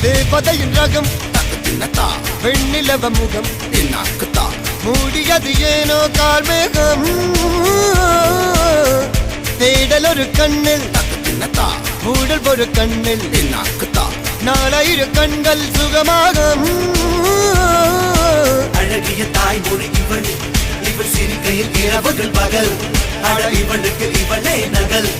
தேவதையின் ரகம் வெண்ணிலவ முகம் மூடியது ஏனோ கார்மேகம் தேடல் ஒரு கண்ணில் மூடல் ஒரு கண்ணில் நாலாயிர கண்கள் சுகமாக அழகிய தாய்மொழி இவள் இவள் சிரிக்கையில் இரவுகள் பகல் அழ இவளுக்கு இவளே நகல்